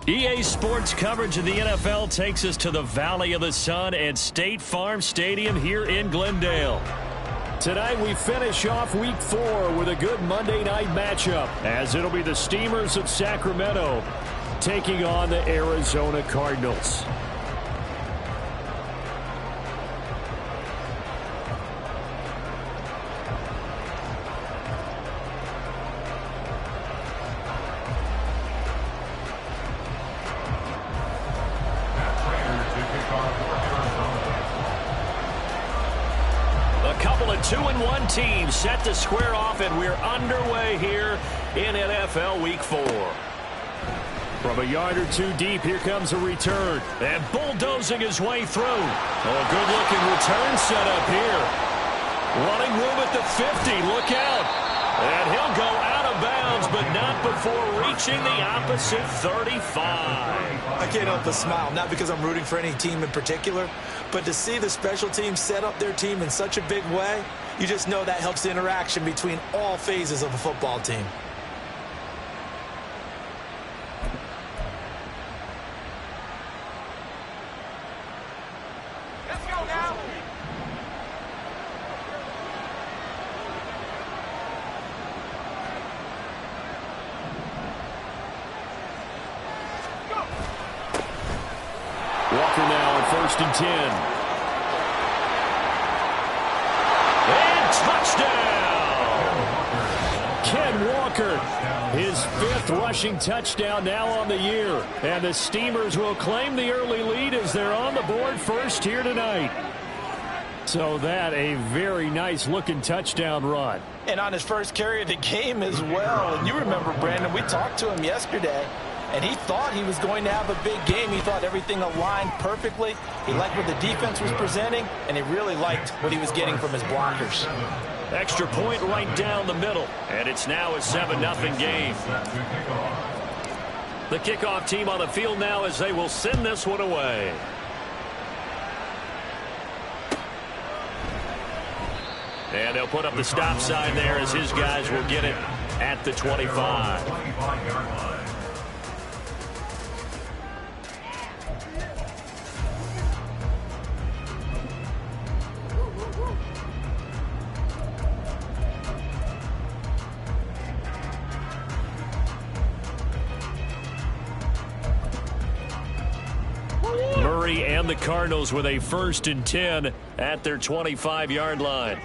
EA Sports coverage of the NFL takes us to the Valley of the Sun and State Farm Stadium here in Glendale. Tonight we finish off Week 4 with a good Monday night matchup, as it'll be the Steamers of Sacramento taking on the Arizona Cardinals. A couple of 2-1 teams set to square off, and we're underway here in NFL Week 4. From a yard or two deep, here comes a return. And bulldozing his way through. Oh, good-looking return set up here. Running room at the 50. Look out. And he'll go out of bounds, but not before reaching the opposite 35. I can't help but smile, not because I'm rooting for any team in particular, but to see the special team set up their team in such a big way, you just know that helps the interaction between all phases of a football team. Let's go now. Walker now on 1st and 10. And touchdown! Ken Walker, his 5th rushing touchdown now on the year. And the Steamers will claim the early lead as they're on the board first here tonight. So that a very nice looking touchdown run. And on his first carry of the game as well. And you remember, Brandon, we talked to him yesterday, and he thought he was going to have a big game. He thought everything aligned perfectly. He liked what the defense was presenting, and he really liked what he was getting from his blockers. Extra point right down the middle, and it's now a 7-0 game. The kickoff team on the field now as they will send this one away. And they'll put up the stop sign there as his guys will get it at the 25. Murray and the Cardinals with a 1st and 10 at their 25-yard line.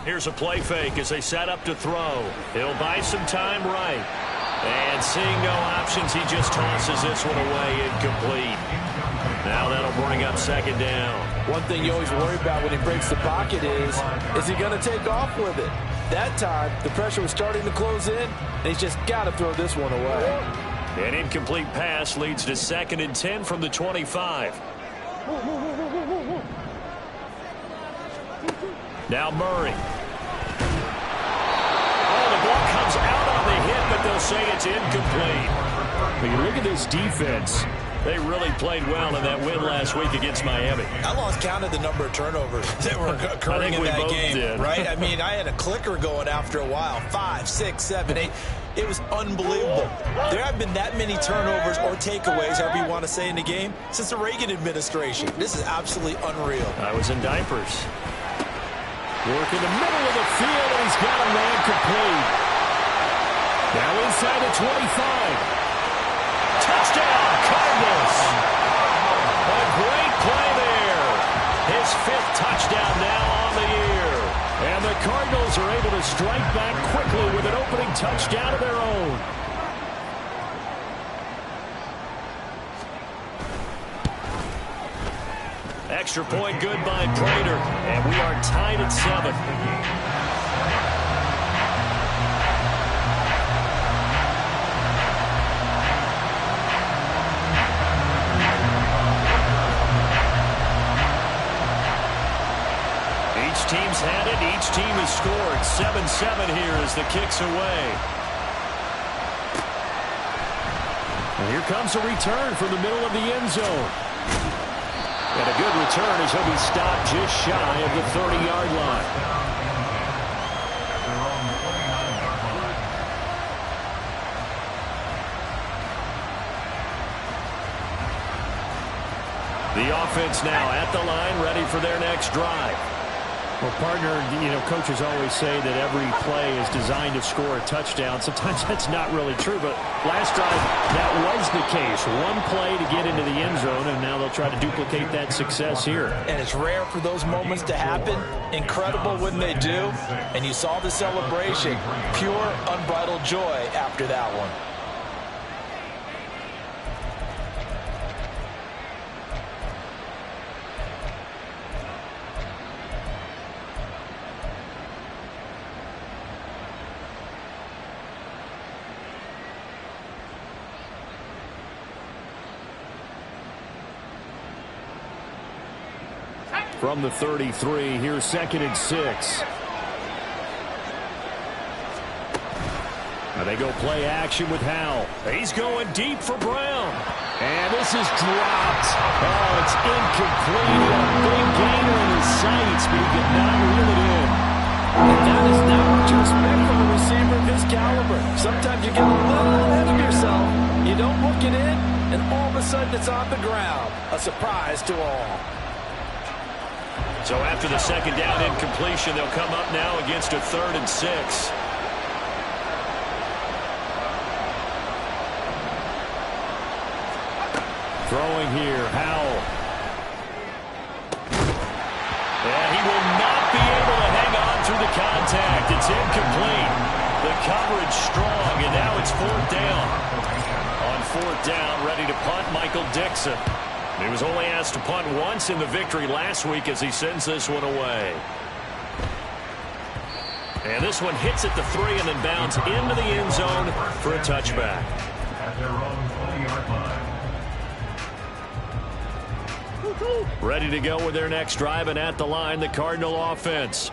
Here's a play fake as they set up to throw. He'll buy some time right. And seeing no options, he just tosses this one away incomplete. Now that'll bring up 2nd down. One thing you always worry about when he breaks the pocket is he going to take off with it? That time, the pressure was starting to close in, and he's just got to throw this one away. An incomplete pass leads to 2nd and 10 from the 25. Now Murray. Oh, the ball comes out on the hit, but they'll say it's incomplete. When you look at this defense, they really played well in that win last week against Miami. I lost count of the number of turnovers that were occurring in that game, right? I mean, I had a clicker going after a while. 5, 6, 7, 8. It was unbelievable. There haven't been that many turnovers or takeaways, however you want to say, in the game since the Reagan administration. This is absolutely unreal. I was in diapers. Work in the middle of the field, and he's got a man complete. Now inside the 25. Touchdown, Cardinals. A great play there. His 5th touchdown now on the year. And the Cardinals are able to strike back quickly with an opening touchdown of their own. Extra point good by Prater, and we are tied at 7. Each team's had it. Each team has scored. 7-7 here as the kick's away. And here comes a return from the middle of the end zone. And a good return as he'll be stopped just shy of the 30-yard line. The offense now at the line, ready for their next drive. Well, partner, coaches always say that every play is designed to score a touchdown. Sometimes that's not really true, but last drive, that was the case. One play to get into the end zone, and now they'll try to duplicate that success here. And it's rare for those moments to happen. Incredible when they do. And you saw the celebration. Pure, unbridled joy after that one. From the 33, here's 2nd and 6. Now they go play action with Howell. He's going deep for Brown. And this is dropped. Oh, it's incomplete. A big gainer in his sights, but he could not reel it in. And that is not what you expect from a receiver of his caliber. Sometimes you get a little ahead of yourself. You don't look it in, and all of a sudden it's on the ground. A surprise to all. So after the 2nd down incompletion, they'll come up now against a 3rd and 6. Throwing here, Howell. And he will not be able to hang on through the contact. It's incomplete. The coverage strong, and now it's 4th down. On 4th down, ready to punt, Michael Dixon. He was only asked to punt once in the victory last week as he sends this one away. And this one hits at the 3 and then bounds into the end zone for a touchback. At their own 20-yard line. Ready to go with their next drive, and at the line, the Cardinal offense.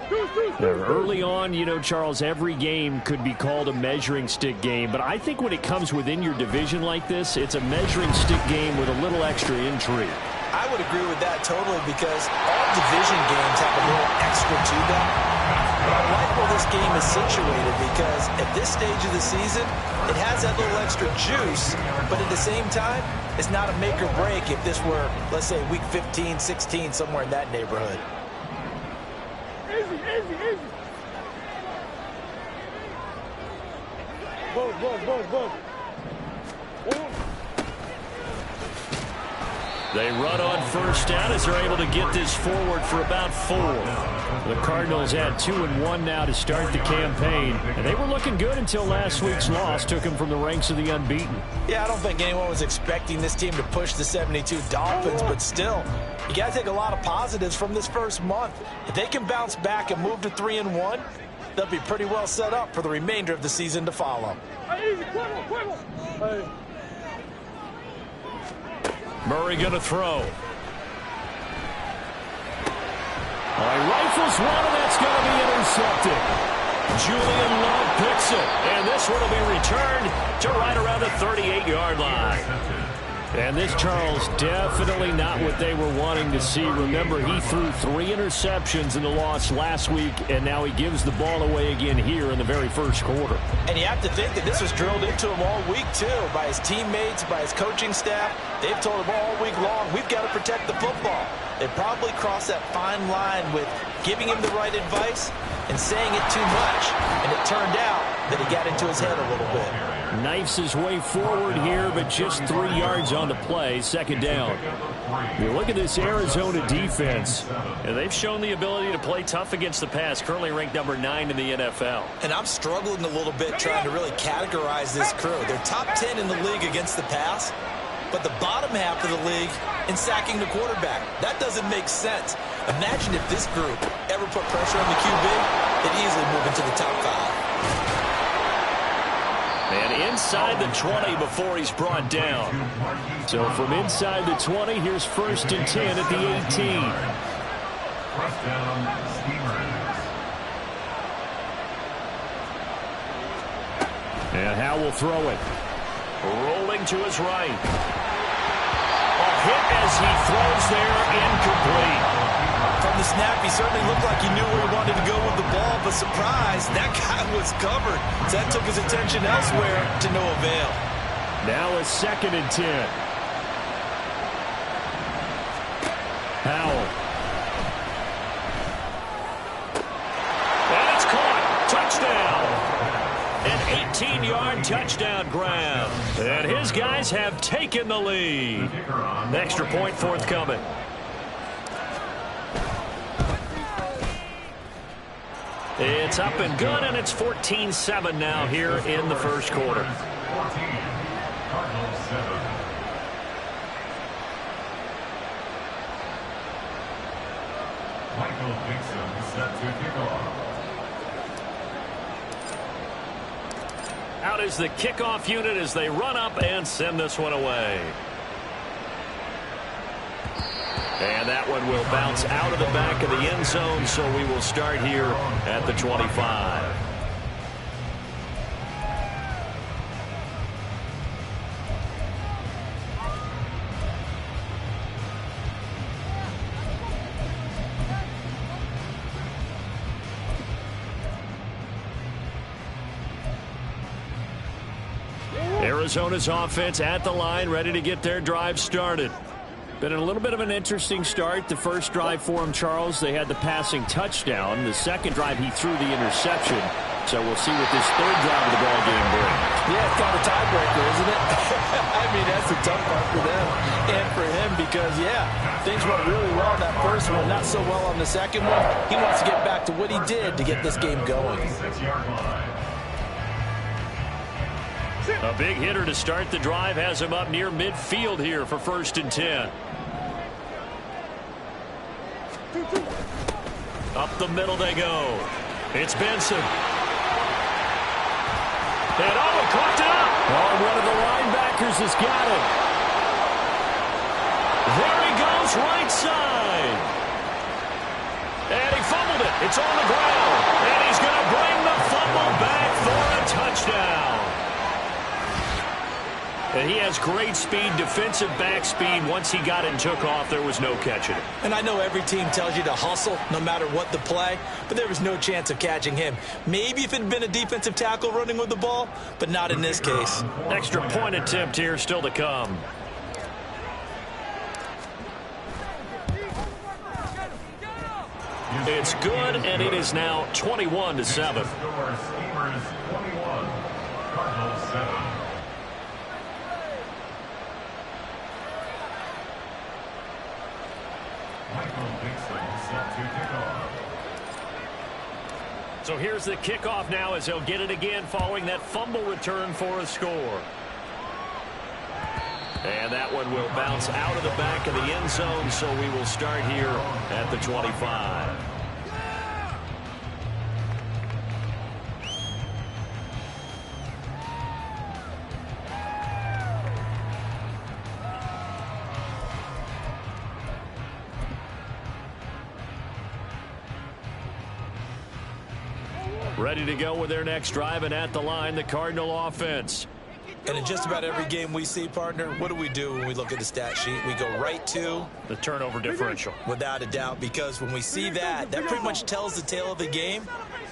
Early on, Charles, every game could be called a measuring stick game, but I think when it comes within your division like this, it's a measuring stick game with a little extra intrigue. I would agree with that totally because all division games have a little extra to them. But I like where this game is situated because at this stage of the season, it has that little extra juice, but at the same time, it's not a make or break if this were, let's say, week 15, 16, somewhere in that neighborhood. Easy. Go. They run on 1st down as they're able to get this forward for about 4. The Cardinals had 2-1 now to start the campaign, and they were looking good until last week's loss took them from the ranks of the unbeaten. Yeah, I don't think anyone was expecting this team to push the 72 Dolphins, but still, you got to take a lot of positives from this first month. If they can bounce back and move to 3-1, they'll be pretty well set up for the remainder of the season to follow. Murray going to throw. He rifles one, and that's going to be intercepted. Julian Love picks it, and this one will be returned to right around the 38-yard line. And this, Charles, definitely not what they were wanting to see. Remember, he threw 3 interceptions in the loss last week, and now he gives the ball away again here in the very first quarter. And you have to think that this was drilled into him all week, too, by his teammates, by his coaching staff. They've told him all week long, we've got to protect the football. They probably crossed that fine line with giving him the right advice and saying it too much. And it turned out that he got into his head a little bit. Knifes his way forward here, but just 3 yards on the play, 2nd down. You look at this Arizona defense, and they've shown the ability to play tough against the pass, currently ranked number 9 in the NFL. And I'm struggling a little bit trying to really categorize this crew. They're top 10 in the league against the pass, but the bottom half of the league in sacking the quarterback. That doesn't make sense. Imagine if this group ever put pressure on the QB, they'd easily move into the top 5. And inside the 20 before he's brought down. So from inside the 20, here's 1st and 10 at the 18. And Howell will throw it. Rolling to his right. A hit as he throws there, incomplete. From the snap, he certainly looked like he knew where he wanted to go with the ball, but surprise, that guy was covered. So that took his attention elsewhere to no avail. Now a 2nd and 10. Howell. And it's caught. Touchdown. An 18-yard touchdown grab. And his guys have taken the lead. Extra point forthcoming. It's up and good, and it's 14-7 now here in the first quarter. Cardinals 7. Michael Dixon set to kick off. Out is the kickoff unit as they run up and send this one away. And that one will bounce out of the back of the end zone, so we will start here at the 25. Arizona's offense at the line, ready to get their drive started. Been a little bit of an interesting start. The first drive for him, Charles, they had the passing touchdown. The second drive, he threw the interception. So we'll see what this third drive of the ball game brings. Yeah, it's kind of a tiebreaker, isn't it? I mean, that's a tough part for them and for him because, yeah, things went really well in that first one, not so well on the second one. He wants to get back to what he did to get this game going. A big hitter to start the drive has him up near midfield here for 1st and 10. Up the middle they go. It's Benson. And coughed it up. Oh, one of the linebackers has got it. There he goes, right side. And he fumbled it. It's on the ground. And he's going to bring the fumble back for a touchdown. And he has great speed, defensive back speed. Once he got it and took off, there was no catching it. And I know every team tells you to hustle no matter what the play, but there was no chance of catching him. Maybe if it had been a defensive tackle running with the ball, but not in this case. Extra point attempt here still to come. It's good, and it is now 21-7. Cardinals 7. So here's the kickoff now as he'll get it again following that fumble return for a score. And that one will bounce out of the back of the end zone, so we will start here at the 25. Ready to go with their next drive, and at the line, the Cardinal offense. And in just about every game we see, partner, what do when we look at the stat sheet? We go right to the turnover differential. Without a doubt, because when we see that, that pretty much tells the tale of the game.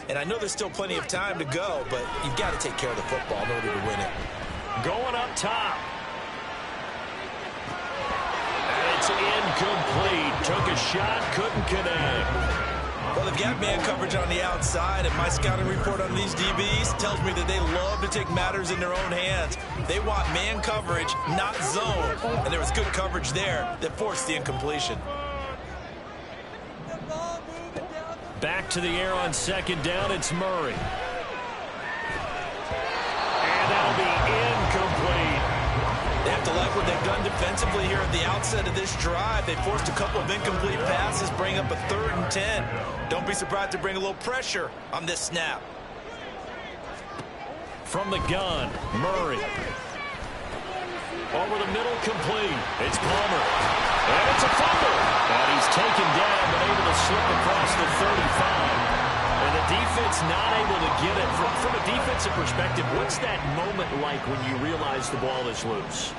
And I know there's still plenty of time to go, but you've got to take care of the football in order to win it. Going up top. And it's incomplete. Took a shot, couldn't connect. Well, they've got man coverage on the outside, and my scouting report on these DBs tells me that they love to take matters in their own hands. They want man coverage, not zone, and there was good coverage there that forced the incompletion. Back to the air on second down, it's Murray. And that'll be incomplete. They have to like what they've done defensively here at the outset of this drive. They forced a couple of incomplete passes, bring up a 3rd and 10. Don't be surprised to bring a little pressure on this snap. From the gun, Murray. Over the middle, complete. It's Palmer. And it's a fumble. And he's taken down, but able to slip across the 35. And the defense not able to get it. From a defensive perspective, what's that moment like when you realize the ball is loose?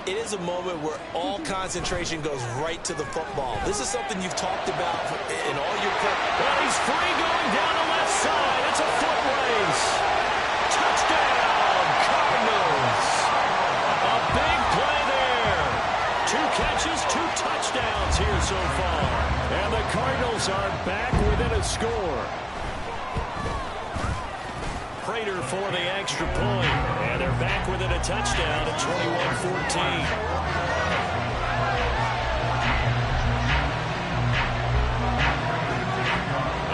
It is a moment where all concentration goes right to the football. This is something you've talked about in all your prep. Well, he's free going down the left side. It's a foot race. Touchdown, Cardinals. A big play there. 2 catches, 2 touchdowns here so far. And the Cardinals are back within a score. Prater for the extra point. And they're back within a touchdown at 21-14.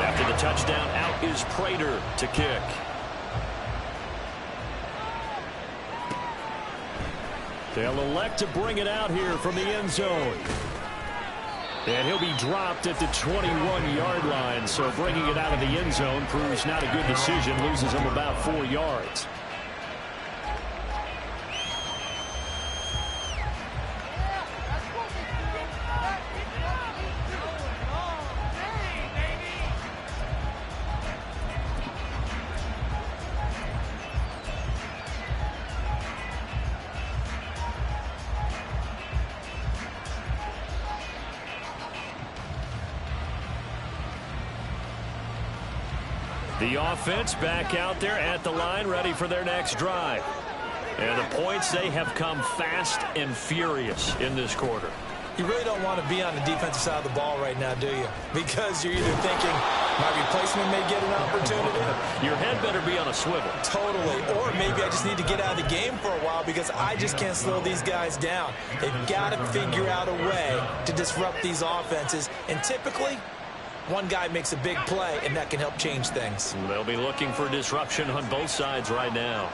After the touchdown, out is Prater to kick. They'll elect to bring it out here from the end zone. And he'll be dropped at the 21-yard line. So bringing it out of the end zone proves not a good decision. Loses him about 4 yards. The offense back out there at the line, ready for their next drive. And the points, they have come fast and furious in this quarter. You really don't want to be on the defensive side of the ball right now, do you? Because you're either thinking my replacement may get an opportunity. Your head better be on a swivel. Totally. Or maybe I just need to get out of the game for a while because I just can't slow these guys down. They've got to figure out a way to disrupt these offenses. And typically, one guy makes a big play, and that can help change things. They'll be looking for disruption on both sides right now.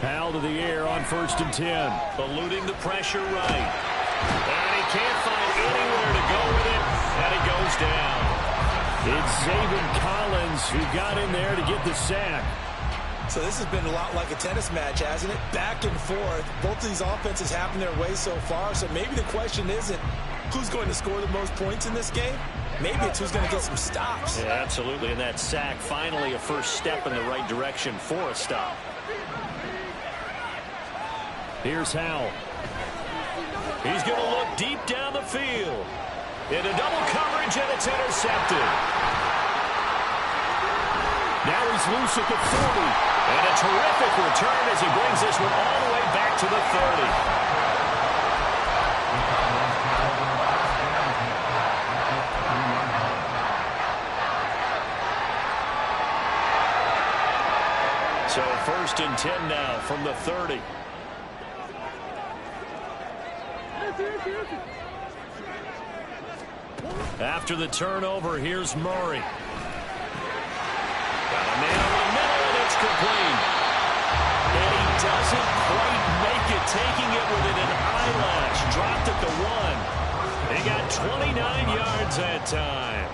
Powell to the air on 1st and 10. Eluding the pressure right. And he can't find anywhere to go with it, and he goes down. It's Zaven Collins who got in there to get the sack. So this has been a lot like a tennis match, hasn't it? Back and forth. Both of these offenses having their way so far, so maybe the question isn't who's going to score the most points in this game? Maybe it's who's going to get some stops. Yeah, absolutely. And that sack, finally a first step in the right direction for a stop. Here's Howell. He's going to look deep down the field. Into double coverage, and it's intercepted. Now he's loose at the 40. And a terrific return as he brings this one all the way back to the 30. So 1st and 10 now from the 30. After the turnover, here's Murray. Got a man over the middle, and it's complete. And he doesn't quite make it, taking it within an eyelash. Dropped at the 1. He got 29 yards that time.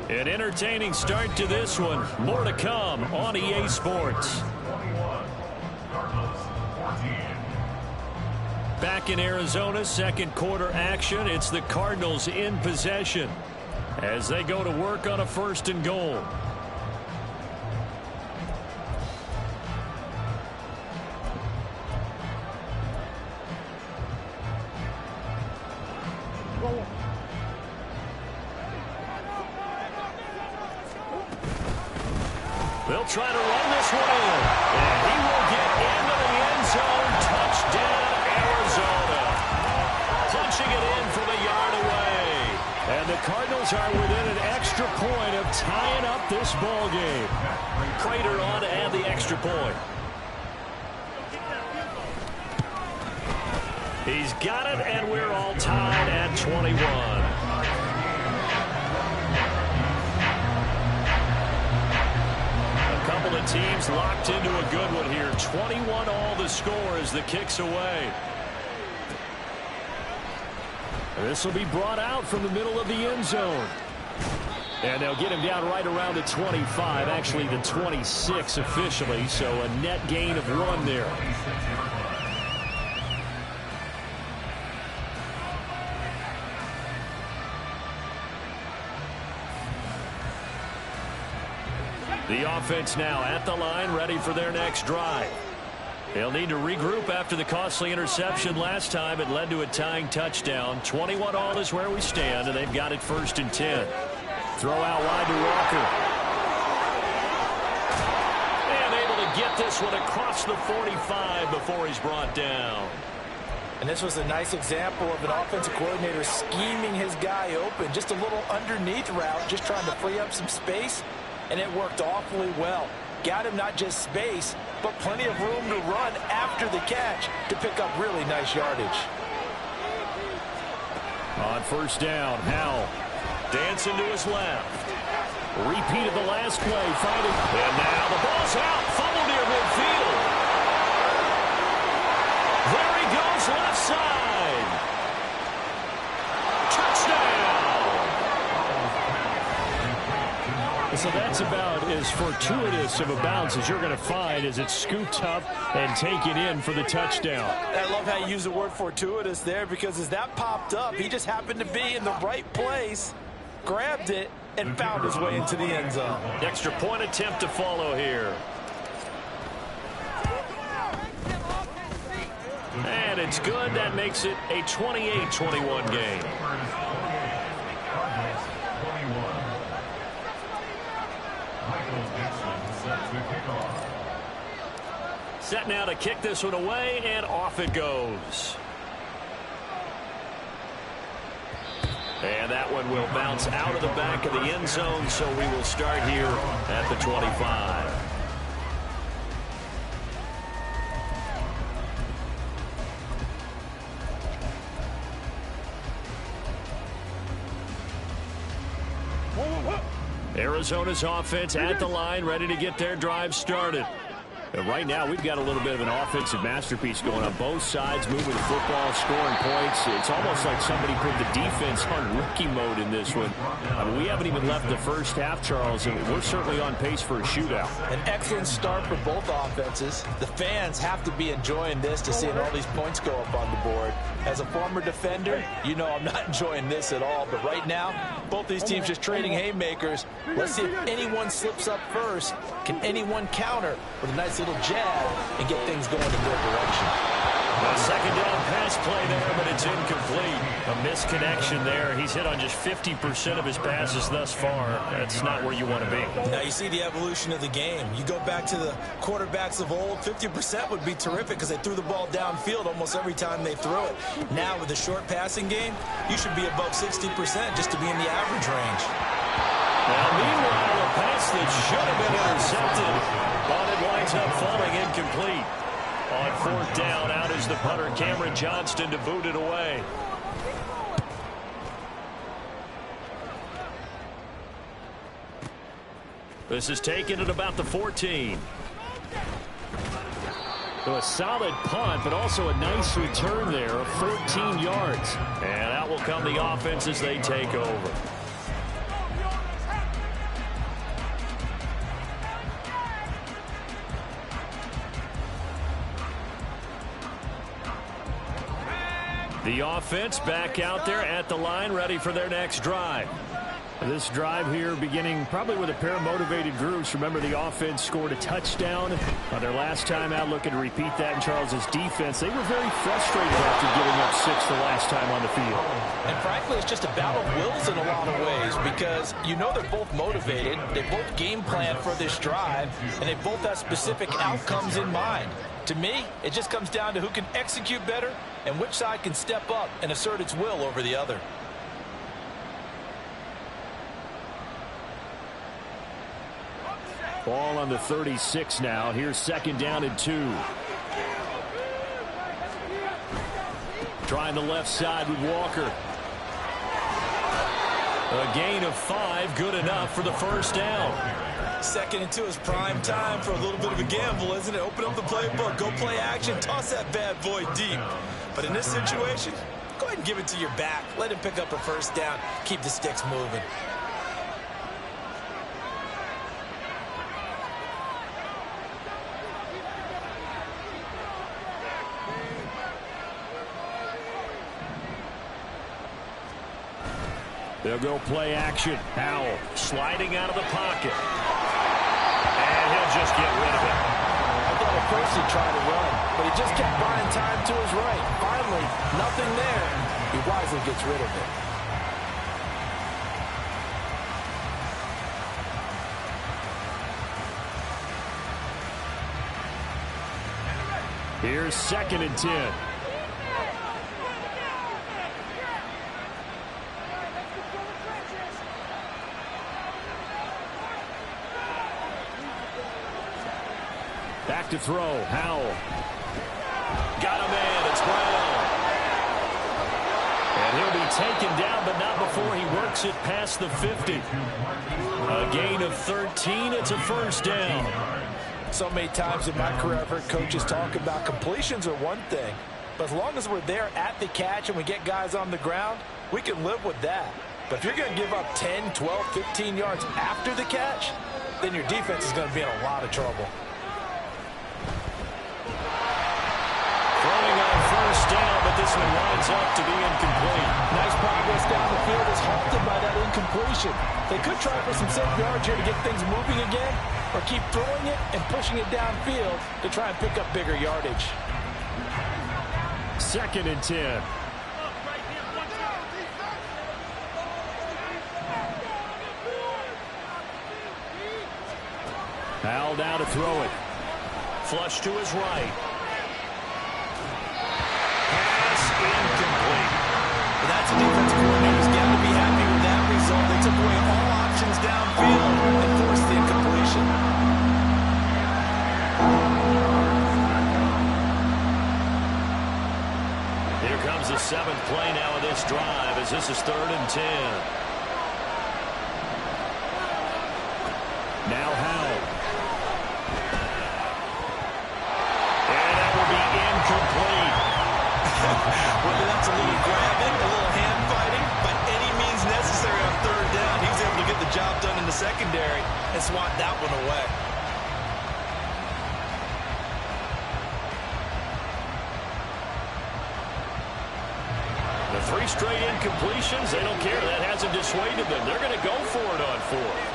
An entertaining start to this one. More to come on EA Sports. Back in Arizona, second quarter action. It's the Cardinals in possession as they go to work on a 1st and goal. They'll try to run this one in. And he will get into the end zone. Touchdown, Arizona. Punching it in from a yard away. And the Cardinals are within an extra point of tying up this ball game. Prater on to add the extra point. He's got it, and we're all tied at 21. Couple of teams locked into a good one here. 21 all the score as the kick's away. This will be brought out from the middle of the end zone. And they'll get him down right around the 25, actually the 26 officially, so a net gain of 1 there. The offense now at the line, ready for their next drive. They'll need to regroup after the costly interception last time. It led to a tying touchdown. 21 all is where we stand, and they've got it 1st and 10. Throw out wide to Walker. get this one across the 45 before he's brought down. And this was a nice example of an offensive coordinator scheming his guy open. Just a little underneath route, just trying to free up some space, and it worked awfully well. Got him not just space, but plenty of room to run after the catch to pick up really nice yardage. On first down, Howell dancing to his left. Repeat of the last play, fighting. And now the ball's out, fumble near midfield. There he goes, left side. Touchdown. So that's about as fortuitous of a bounce as you're going to find as it's scooped up and taken in for the touchdown. I love how you use the word fortuitous there, because as that popped up, he just happened to be in the right place, grabbed it, and found his way into the end zone. Extra point attempt to follow here. And it's good. That makes it a 28-21 game. Set now to kick this one away, and off it goes. And that one will bounce out of the back of the end zone, so we will start here at the 25. Arizona's offense at the line, ready to get their drive started. And right now, we've got a little bit of an offensive masterpiece going on both sides, moving the football, scoring points. It's almost like somebody put the defense on rookie mode in this one. I mean, we haven't even left the first half, Charles, and we're certainly on pace for a shootout. An excellent start for both offenses. The fans have to be enjoying this to seeing all these points go up on the board. As a former defender, you know I'm not enjoying this at all. But right now, both these teams just trading haymakers. Let's see if anyone slips up first. Can anyone counter with a nice little jab and get things going in their direction? A second down pass play there, but it's incomplete. A misconnection there. He's hit on just 50% of his passes thus far. That's not where you want to be. Now you see the evolution of the game. You go back to the quarterbacks of old, 50% would be terrific because they threw the ball downfield almost every time they threw it. Now with the short passing game, you should be above 60% just to be in the average range. Now meanwhile, a pass that should have been intercepted, but it winds up falling incomplete. On fourth down, out is the punter, Cameron Johnston, to boot it away. This is taken at about the 14. So a solid punt, but also a nice return there of 14 yards. And out will come the offense as they take over. The offense back out there at the line, ready for their next drive. This drive here beginning probably with a pair of motivated groups. Remember, the offense scored a touchdown on their last time out, looking to repeat that in Charles's defense. They were very frustrated after giving up 6 the last time on the field. And frankly, it's just a battle of wills in a lot of ways, because you know they're both motivated, they both game plan for this drive, and they both have specific outcomes in mind. To me, it just comes down to who can execute better and which side can step up and assert its will over the other. Ball on the 36 now. Here's second down and 2. Trying the left side with Walker. A gain of 5, good enough for the first down. Second and 2 is prime time for a little bit of a gamble, isn't it? Open up the playbook, go play action, toss that bad boy deep. But in this situation, go ahead and give it to your back. Let him pick up a first down. Keep the sticks moving. They'll go play action. Howell sliding out of the pocket. And he'll just get rid of it. I thought at first he tried to run, but he just kept buying time to his right. Finally, nothing there. He wisely gets rid of it. Here's 2nd and 10. Back to throw. Howell. Got a man. It's Brown. And he'll be taken down, but not before he works it past the 50. A gain of 13. It's a first down. So many times in my career I've heard coaches talk about completions are one thing, but as long as we're there at the catch and we get guys on the ground, we can live with that. But if you're going to give up 10, 12, 15 yards after the catch, then your defense is going to be in a lot of trouble. Throwing on first down, but this one winds up to be incomplete. Nice progress down the field is halted by that incompletion. They could try for some safe yards here to get things moving again, or keep throwing it and pushing it downfield to try and pick up bigger yardage. 2nd and 10. Howell down to throw it. Flush to his right. Pass incomplete. But that's a defense coordinator's got to be happy with that result. They took away all options downfield and forced the incompletion. Here comes the 7th play now of this drive as this is 3rd and 10. Now Howell. And that will be incomplete. Whether that's a little grabbing, a little hand fighting, by any means necessary on 3rd down, he's able to get the job done in the secondary and swat that one away. The 3 straight incompletions, they don't care. That hasn't dissuaded them. They're going to go for it on 4th.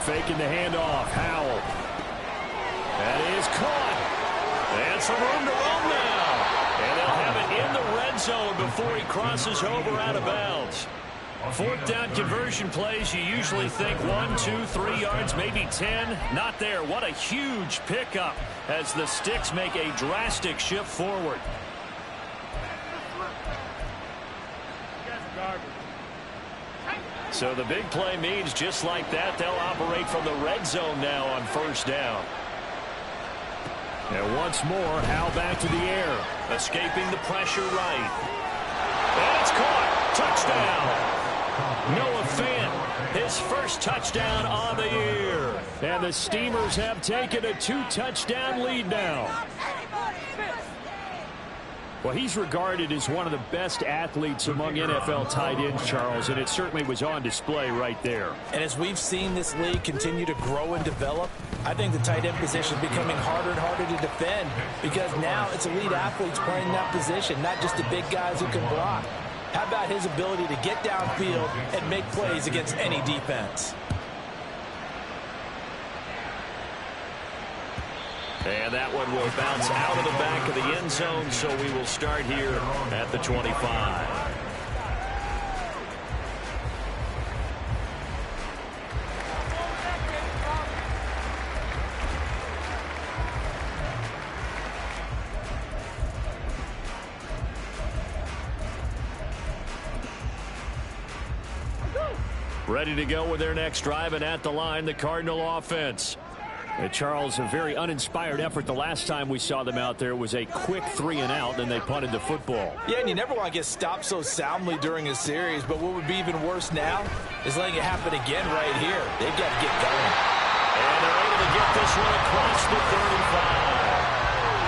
Faking the handoff. Howell. That is caught. And some room to run now. And they'll have it in the red zone before he crosses over out of bounds. 4th down conversion plays, you usually think 1, 2, 3 yards, maybe 10. Not there. What a huge pickup as the Sticks make a drastic shift forward. So the big play means just like that, they'll operate from the red zone now on 1st down. And once more, Howell back to the air. Escaping the pressure right. And it's caught. Touchdown. Noah Fant, his first touchdown on the year. And the Steamers have taken a 2-touchdown lead now. Well, he's regarded as one of the best athletes among NFL tight ends, Charles, and it certainly was on display right there. And as we've seen this league continue to grow and develop, I think the tight end position is becoming harder and harder to defend because now it's elite athletes playing that position, not just the big guys who can block. How about his ability to get downfield and make plays against any defense? And that one will bounce out of the back of the end zone, so we will start here at the 25. Ready to go with their next drive, and at the line, the Cardinal offense. Charles, a very uninspired effort the last time we saw them out there. It was a quick 3-and-out, and they punted the football. Yeah, and you never want to get stopped so soundly during a series, but what would be even worse now is letting it happen again right here. They've got to get going. And they're able to get this one across the 35.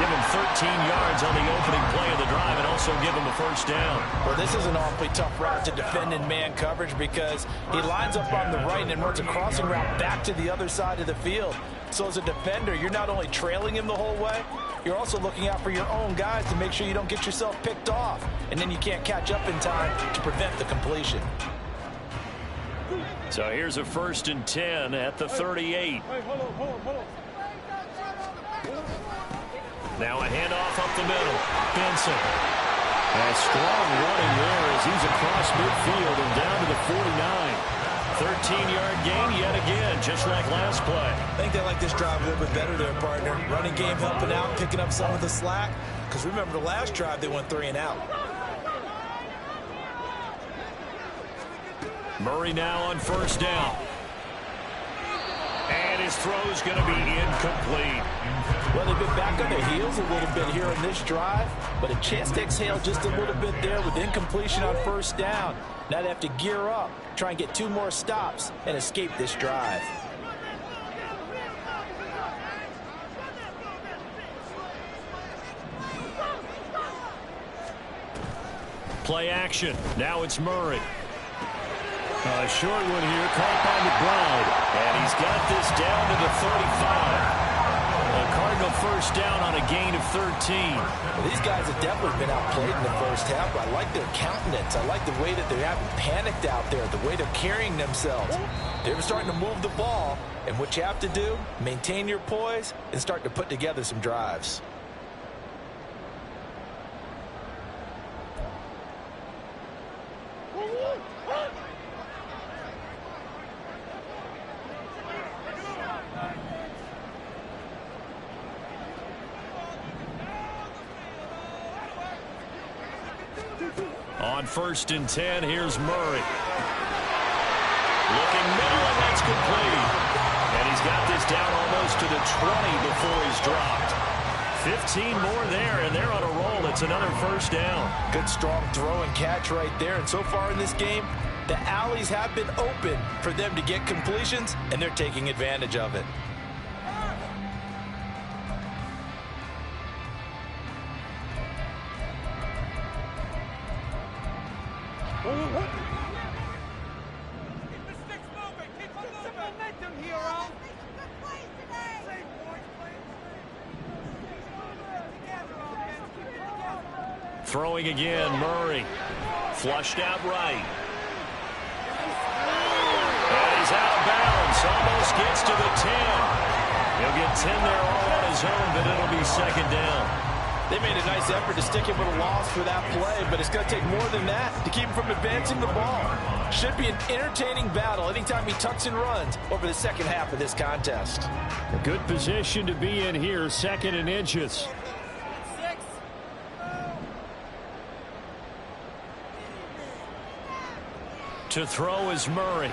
Give him 13 yards on the opening play of the drive and also give him a first down. Well, this is an awfully tough route to defend in man coverage because he lines up on the right and runs a crossing route back to the other side of the field. So as a defender, you're not only trailing him the whole way, you're also looking out for your own guys to make sure you don't get yourself picked off. And then you can't catch up in time to prevent the completion. So here's a 1st and 10 at the 38. Now a handoff up the middle. Benson. A strong running there as he's across midfield and down to the 49. 13-yard gain yet again, just like last play. I think they like this drive a little bit better there, partner. Running game helping out, picking up some of the slack. Because remember, the last drive, they went 3 and out. Murray now on first down. And his throw's going to be incomplete. Well, they've been back on their heels a little bit here on this drive, but a chance to exhale just a little bit there with incompletion on first down. Now they have to gear up, try and get 2 more stops, and escape this drive. Play action. Now it's Murray. A short one here, caught by McBride. And he's got this down to the 35. A Cardinal first down on a gain of 13. Well, these guys have definitely been outplayed in the first half, but I like their countenance. I like the way that they haven't panicked out there, the way they're carrying themselves. They're starting to move the ball, and what you have to do, maintain your poise and start to put together some drives. On first and 10, here's Murray. Looking middle, and that's complete. And he's got this down almost to the 20 before he's dropped. 15 more there, and they're on a roll. It's another first down. Good, strong throw and catch right there. And so far in this game, the alleys have been open for them to get completions, and they're taking advantage of it. Throwing again, Murray. Flushed out right. And he's out of bounds. Almost gets to the 10. He'll get 10 there all on his own, but it'll be second down. They made a nice effort to stick him with a loss for that play, but it's going to take more than that to keep him from advancing the ball. Should be an entertaining battle anytime he tucks and runs over the second half of this contest. A good position to be in here, second and inches. To throw is Murray. And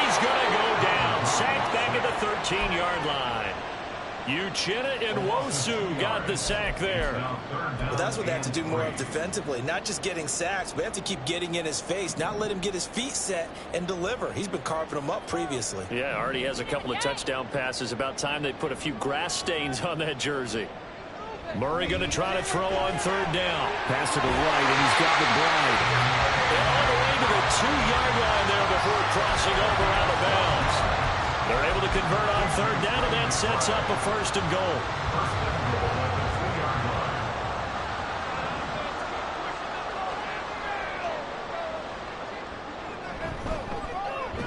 he's going to go down. Sacked back at the 13-yard line. Uchenna and Nwosu got the sack there. Well, that's what they have to do more of defensively. Not just getting sacks, but they have to keep getting in his face, not let him get his feet set and deliver. He's been carving them up previously. Yeah, already has a couple of touchdown passes. About time they put a few grass stains on that jersey. Murray going to try to throw on third down. Pass to the right, and he's got McBride. And all the way to the 2-yard line there before crossing over out of bounds. They're able to convert on third down, and that sets up a first and goal.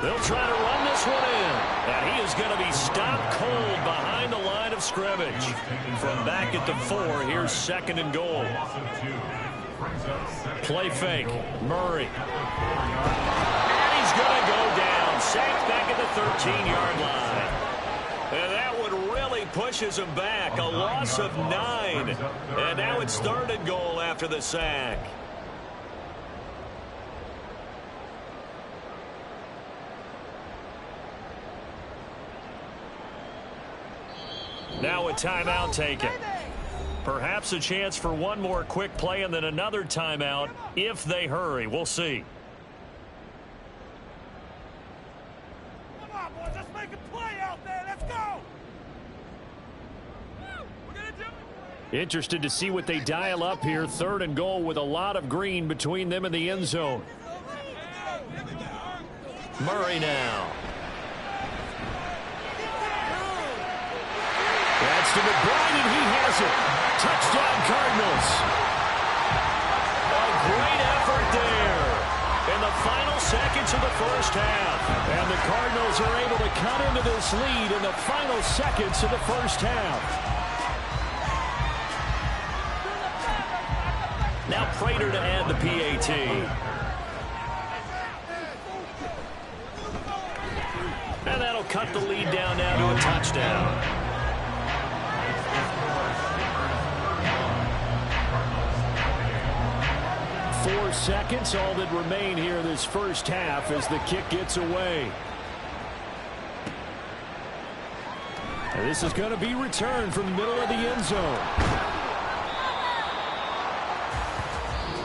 They'll try to run this one in. And he is going to be stopped cold behind the line of scrimmage. From back at the 4, here's second and goal. Play fake. Murray. And he's going to go down. Sacked back at the 13-yard line. And that one really pushes him back. A loss of 9. And now it's third and goal after the sack. Now a timeout taken. Perhaps a chance for one more quick play and then another timeout if they hurry. We'll see. Come on, boys. Let's make a play out there. Let's go. We're gonna do it. Interested to see what they dial up here. Third and goal with a lot of green between them and the end zone. Murray now. That's to McBride, and he has it. Touchdown, Cardinals. A great effort there. And the final seconds of the first half. And the Cardinals are able to cut into this lead in the final seconds of the first half. Now Prater to add the PAT. And that'll cut the lead down now to a touchdown. 4 seconds, all that remain here this first half as the kick gets away. And this is going to be returned from the middle of the end zone.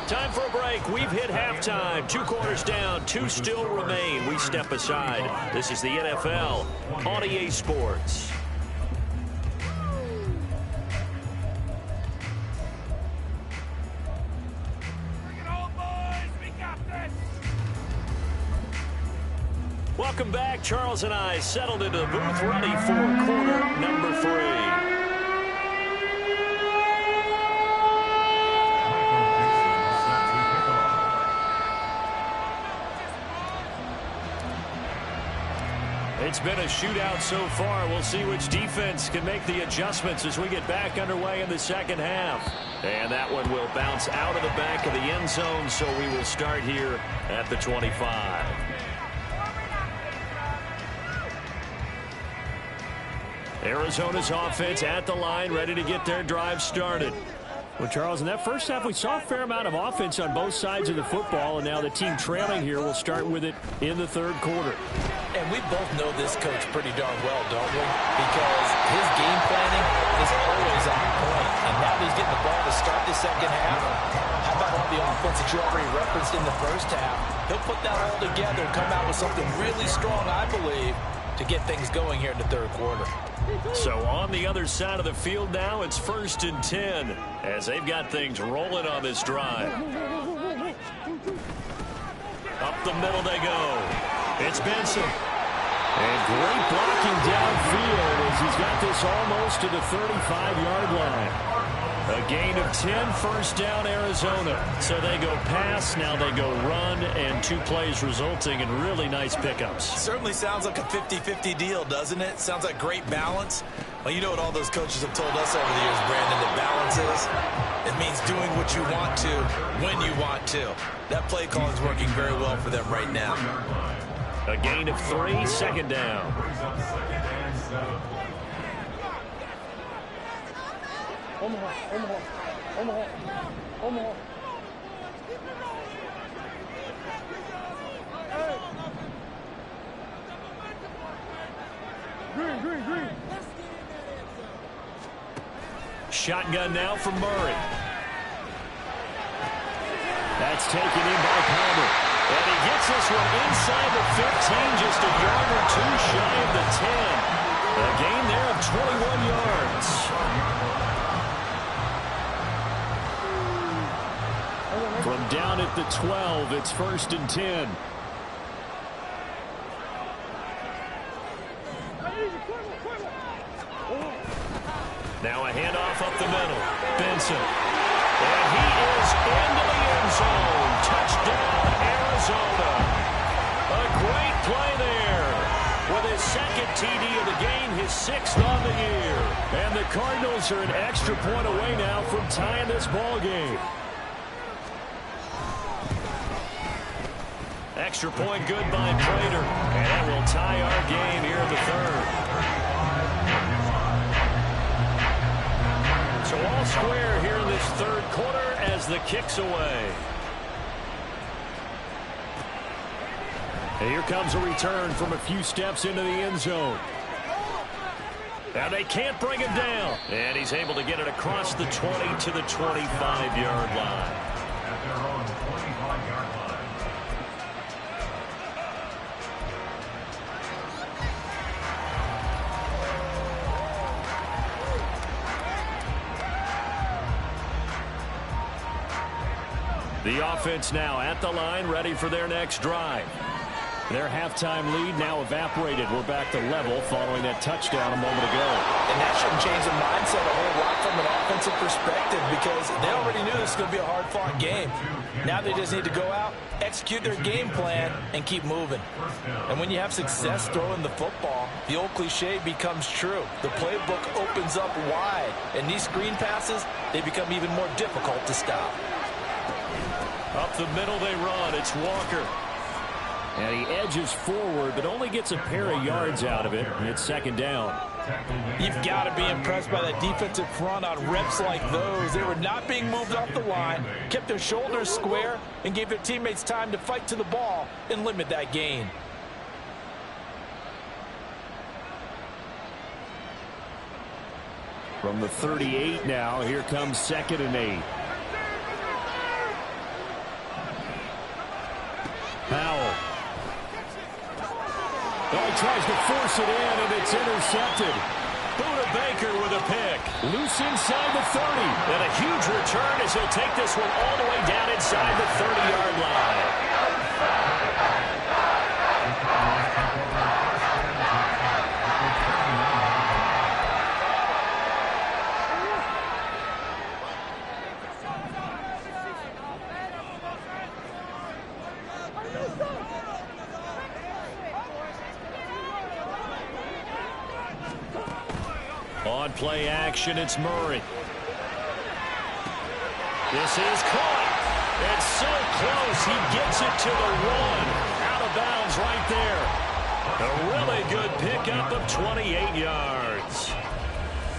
Time for a break. We've hit halftime. 2 quarters down, 2 still remain. We step aside. This is the NFL on EA Sports. Welcome back. Charles and I settled into the booth, ready for quarter number 3. It's been a shootout so far. We'll see which defense can make the adjustments as we get back underway in the second half. And that one will bounce out of the back of the end zone, so we will start here at the 25. Arizona's offense at the line, ready to get their drive started. Well, Charles, in that first half, we saw a fair amount of offense on both sides of the football, and now the team trailing here will start with it in the third quarter. And we both know this coach pretty darn well, don't we? Because his game planning is always on point. And now he's getting the ball to start the second half. How about all the offense that you already referenced in the first half? He'll put that all together and come out with something really strong, I believe, to get things going here in the third quarter. So on the other side of the field now, it's 1st and 10 as they've got things rolling on this drive. Up the middle they go. It's Benson. And great blocking downfield as he's got this almost to the 35-yard line. A gain of 10, first down Arizona. So they go pass, now they go run, and 2 plays resulting in really nice pickups. Certainly sounds like a 50-50 deal, doesn't it? Sounds like great balance. Well, you know what all those coaches have told us over the years, Brandon, that balance is? It means doing what you want to when you want to. That play calling is working very well for them right now. A gain of 3, second down. Omaha, Omaha, Omaha, Omaha. Green, green. Shotgun now from Murray. That's taken in by Palmer. And he gets this one inside the 15, just a yard or 2 shy of the 10. A gain there of 21 yards. From down at the 12, it's 1st and 10. Now a handoff up the middle. Benson. And he is into the end zone. Touchdown, Arizona. A great play there. With his 2nd TD of the game, his 6th on the year. And the Cardinals are an extra point away now from tying this ball game. Extra point good by Prater. And that will tie our game here in the 3rd. So all square here in this 3rd quarter as the kick's away. And here comes a return from a few steps into the end zone. And they can't bring him down. And he's able to get it across the 20 to the 25-yard line. At their own 25-yard line. The offense now at the line, ready for their next drive. Their halftime lead now evaporated. We're back to level following that touchdown a moment ago. And that shouldn't change the mindset a whole lot from an offensive perspective because they already knew this was going to be a hard-fought game. Now they just need to go out, execute their game plan, and keep moving. And when you have success throwing the football, the old cliche becomes true. The playbook opens up wide, and these screen passes, they become even more difficult to stop. Up the middle they run. It's Walker. And he edges forward, but only gets a pair of yards out of it, and it's second down. You've got to be impressed by that defensive front on reps like those. They were not being moved off the line, kept their shoulders square, and gave their teammates time to fight to the ball and limit that gain. From the 38 now, here comes 2nd and 8. Powell. Oh, he tries to force it in, and it's intercepted. Buda Baker with a pick. Loose inside the 30. And a huge return as he'll take this one all the way down inside the 30-yard line. On play action, it's Murray. This is caught. It's so close. He gets it to the 1. Out of bounds right there. A really good pickup of 28 yards.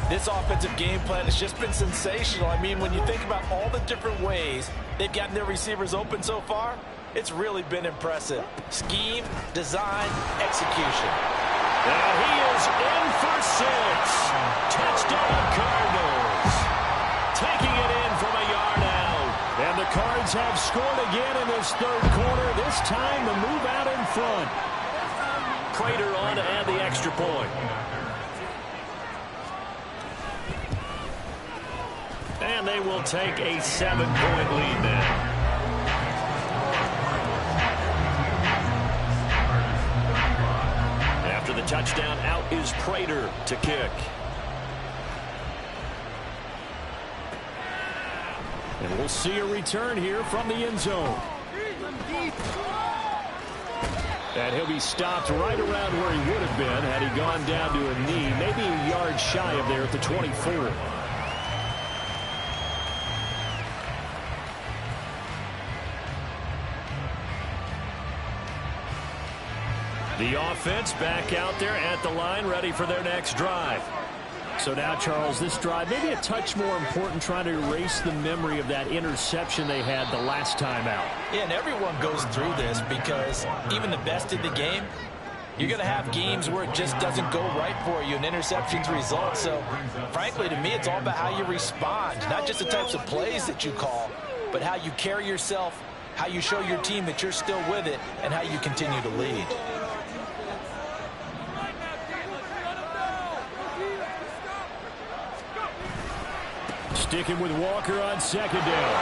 This offensive game plan has just been sensational. I mean, when you think about all the different ways they've gotten their receivers open so far, it's really been impressive. Scheme, design, execution. And he is in for 6. Touchdown Cardinals. Taking it in from a yard out. And the Cards have scored again in this third quarter. This time the move out in front. Prater on to add the extra point. And they will take a 7-point lead now. After the touchdown, out is Prater to kick. And we'll see a return here from the end zone. And he'll be stopped right around where he would have been had he gone down to a knee, maybe a yard shy of there at the 24. The offense back out there at the line, ready for their next drive. So now, Charles, this drive maybe a touch more important, trying to erase the memory of that interception they had the last time out. Yeah, and everyone goes through this because even the best in the game, you're going to have games where it just doesn't go right for you, and interceptions result. So, frankly, to me, it's all about how you respond, not just the types of plays that you call, but how you carry yourself, how you show your team that you're still with it, and how you continue to lead. Sticking with Walker on second down.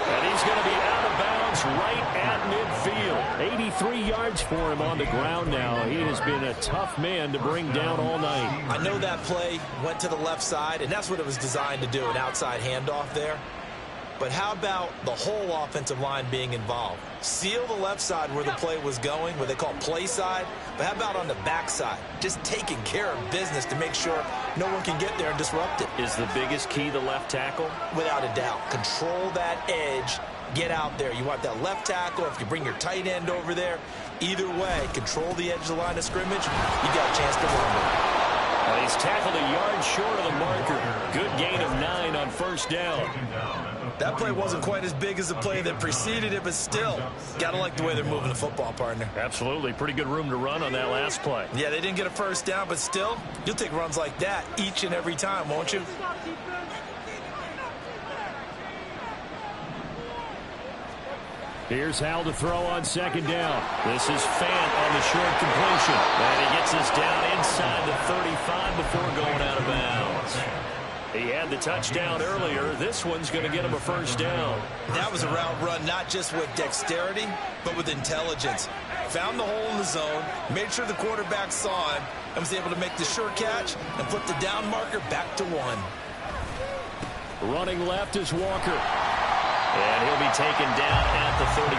And he's going to be out of bounds right at midfield. 83 yards for him on the ground now. He has been a tough man to bring down all night. I know that play went to the left side, and that's what it was designed to do, an outside handoff there. But how about the whole offensive line being involved? Seal the left side where the play was going, what they call play side. But how about on the back side? Just taking care of business to make sure no one can get there and disrupt it. Is the biggest key the left tackle? Without a doubt. Control that edge. Get out there. You want that left tackle. If you bring your tight end over there, either way, control the edge of the line of scrimmage. You got a chance to run with it. Well, he's tackled a yard short of the marker. Good gain of 9 on first down. That play wasn't quite as big as the play that preceded it, but still, gotta like the way they're moving the football, partner. Absolutely. Pretty good room to run on that last play. Yeah, they didn't get a first down, but still, you'll take runs like that each and every time, won't you? Here's Hal to throw on second down. This is Fant on the short completion. And he gets us down inside the 35 before going out of bounds. He had the touchdown earlier. This one's going to get him a first down. That was a route run not just with dexterity, but with intelligence. Found the hole in the zone, made sure the quarterback saw him, and was able to make the sure catch and flip the down marker back to 1. Running left is Walker. And he'll be taken down at the 34.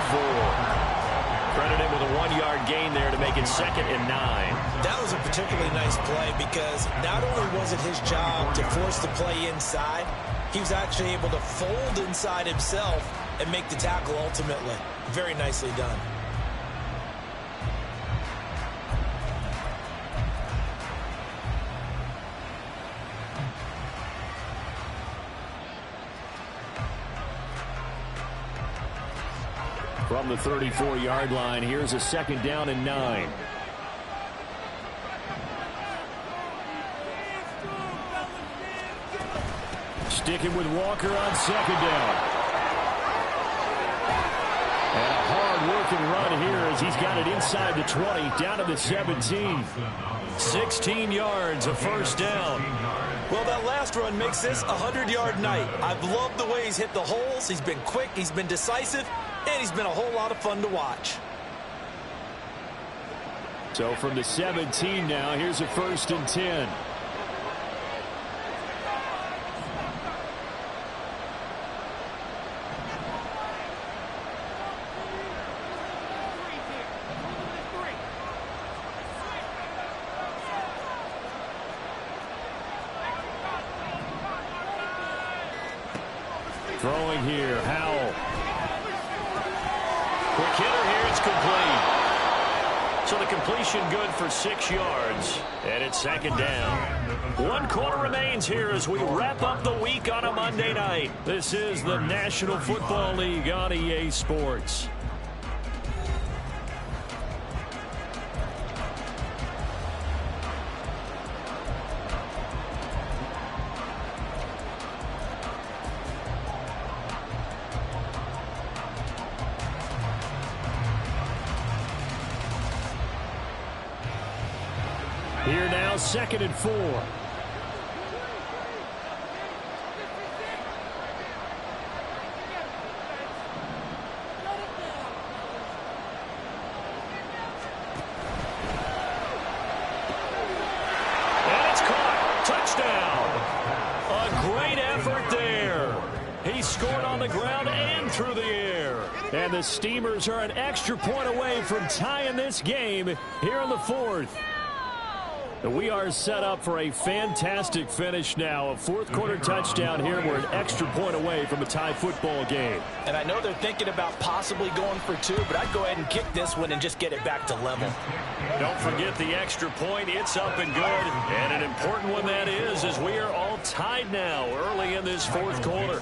Credited with a 1-yard gain there to make it 2nd and 9. That was a particularly nice play because not only was it his job to force the play inside, he was actually able to fold inside himself and make the tackle ultimately. Very nicely done. From the 34-yard line, here's a 2nd down and 9. Sticking with Walker on 2nd down. And a hard-working run here as he's got it inside the 20, down to the 17. 16 yards, a first down. Well, that last run makes this a 100-yard night. I've loved the way he's hit the holes. He's been quick, he's been decisive, and he's been a whole lot of fun to watch. So from the 17 now, here's a 1st and 10. Throwing here, Howell. Quick hitter here, it's complete. So the completion good for 6 yards, and it's 2nd down. 1 quarter remains here as we wrap up the week on a Monday night. This is the National Football League on EA Sports. Here now, 2nd and 4. And it's caught. Touchdown. A great effort there. He scored on the ground and through the air. And the Steamers are an extra point away from tying this game here in the 4th. We are set up for a fantastic finish now. A 4th quarter touchdown here. We're an extra point away from a tie football game. And I know they're thinking about possibly going for 2, but I'd go ahead and kick this one and just get it back to level. Don't forget the extra point. It's up and good. And an important one that is, as we are all tied now early in this 4th quarter.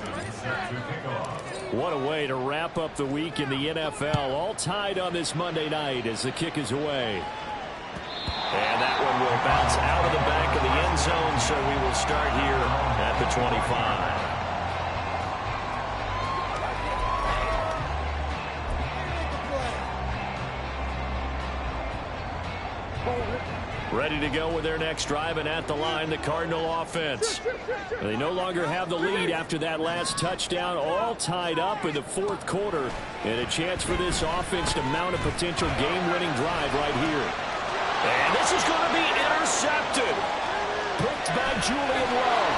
What a way to wrap up the week in the NFL. All tied on this Monday night as the kick is away. And that one will bounce out of the back of the end zone, so we will start here at the 25. Ready to go with their next drive, and at the line, the Cardinal offense. They no longer have the lead after that last touchdown, all tied up in the 4th quarter, and a chance for this offense to mount a potential game-winning drive right here. And this is going to be intercepted. Picked by Julian Love.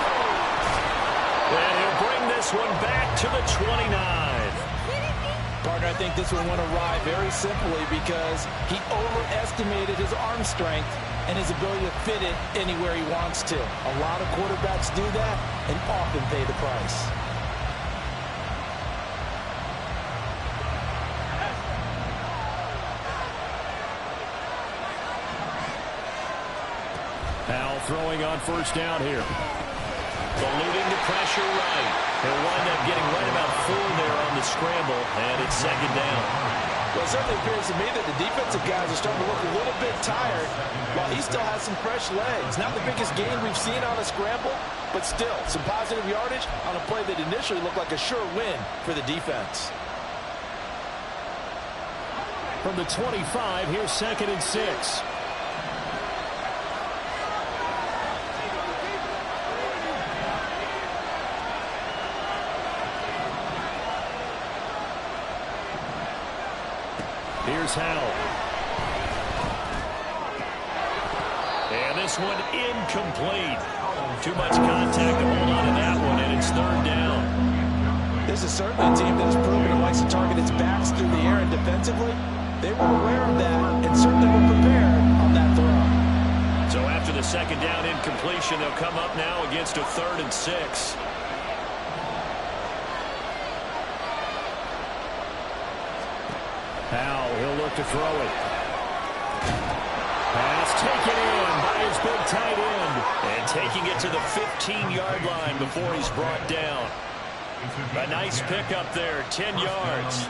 And he'll bring this one back to the 29. Partner, I think this one went awry very simply because he overestimated his arm strength and his ability to fit it anywhere he wants to. A lot of quarterbacks do that and often pay the price. Howell throwing on 1st down here. Eluding the pressure right. He'll wind up getting right about 4 there on the scramble, and it's 2nd down. Well, it certainly appears to me that the defensive guys are starting to look a little bit tired while he still has some fresh legs. Not the biggest gain we've seen on a scramble, but still some positive yardage on a play that initially looked like a sure win for the defense. From the 25, here's 2nd and 6. Here's Howell. And this one incomplete. Too much contact to hold on to that one, and it's third down. This is certainly a team that has proven it likes to target its backs through the air, and defensively, they were aware of that and certainly were prepared on that throw. So after the second down incompletion, they'll come up now against a 3rd and 6. Howell, he'll look to throw it. Pass taken in by his big tight end. And taking it to the 15-yard line before he's brought down. A nice pickup there, 10 yards.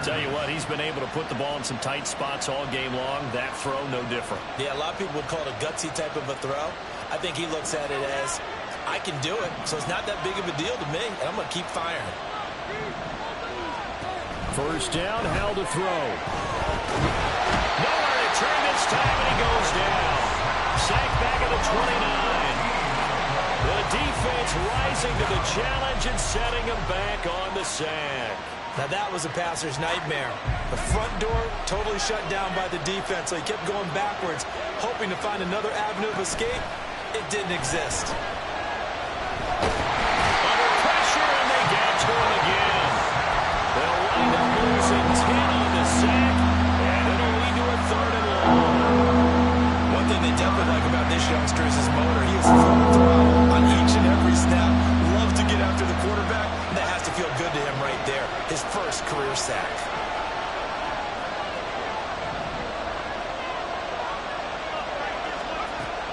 Tell you what, he's been able to put the ball in some tight spots all game long. That throw, no different. Yeah, a lot of people would call it a gutsy type of a throw. I think he looks at it as, I can do it, so it's not that big of a deal to me, and I'm going to keep firing. First down, Howell to throw. Nowhere to turn this time, and he goes down. Sacked back at the 29. The defense rising to the challenge and setting him back on the sack. Now that was a passer's nightmare. The front door totally shut down by the defense, so he kept going backwards, hoping to find another avenue of escape. It didn't exist. Under pressure, and they get to him again. They'll wind up losing 10 on the sack, and it'll lead to a 3rd and long. One thing they definitely like about this youngster is his motor. He is full throttle on each and every snap. Loves to get after the quarterback. That has to feel good to him right there. His first career sack.